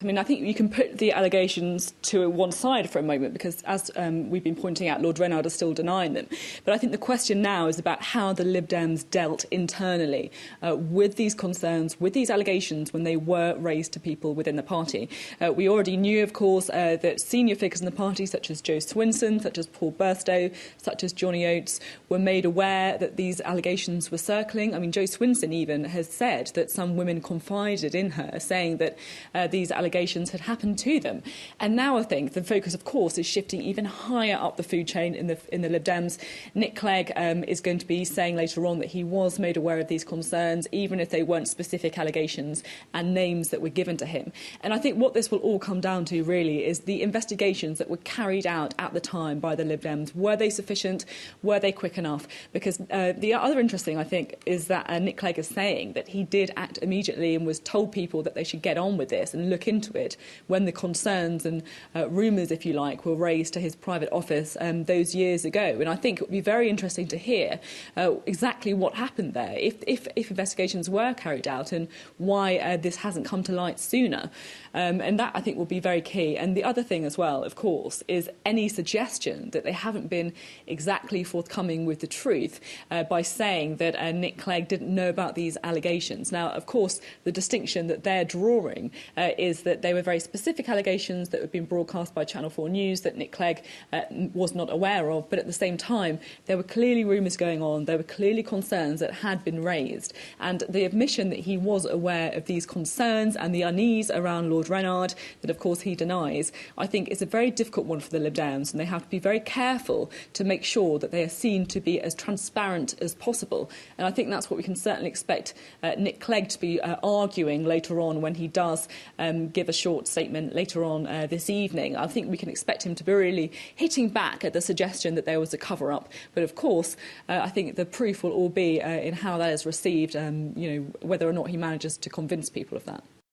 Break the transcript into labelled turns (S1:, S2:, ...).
S1: I mean, I think you can put the allegations to one side for a moment because, as we've been pointing out, Lord Rennard is still denying them. But I think the question now is about how the Lib Dems dealt internally with these concerns, with these allegations when they were raised to people within the party. We already knew, of course, that senior figures in the party, such as Jo Swinson, such as Paul Burstow, such as Johnny Oates, were made aware that these allegations were circling. I mean, Jo Swinson even has said that some women confided in her, saying that these allegations had happened to them. And now I think the focus, of course, is shifting even higher up the food chain in the Lib Dems. Nick Clegg is going to be saying later on that he was made aware of these concerns, even if they weren't specific allegations and names that were given to him. And I think what this will all come down to, really, is the investigations that were carried out at the time by the Lib Dems. Were they sufficient? Were they quick enough? Because the other interesting, I think, is that Nick Clegg is saying that he did act immediately and was told people that they should get on with this and look into it when the concerns and rumours, if you like, were raised to his private office those years ago. And I think it would be very interesting to hear exactly what happened there, if investigations were carried out, and why this hasn't come to light sooner. And that, I think, will be very key. And the other thing as well, of course, is any suggestion that they haven't been exactly forthcoming with the truth by saying that Nick Clegg didn't know about these allegations. Now, of course, the distinction that they're drawing is that they were very specific allegations that had been broadcast by Channel 4 News that Nick Clegg was not aware of. But at the same time, there were clearly rumours going on. There were clearly concerns that had been raised. And the admission that he was aware of these concerns and the unease around Lord Rennard, that of course he denies, I think is a very difficult one for the Lib Dems, and they have to be very careful to make sure that they are seen to be as transparent as possible. And I think that's what we can certainly expect Nick Clegg to be arguing later on when he does give a short statement later on this evening. I think we can expect him to be really hitting back at the suggestion that there was a cover-up. But of course, I think the proof will all be in how that is received, whether or not he manages to convince people of that.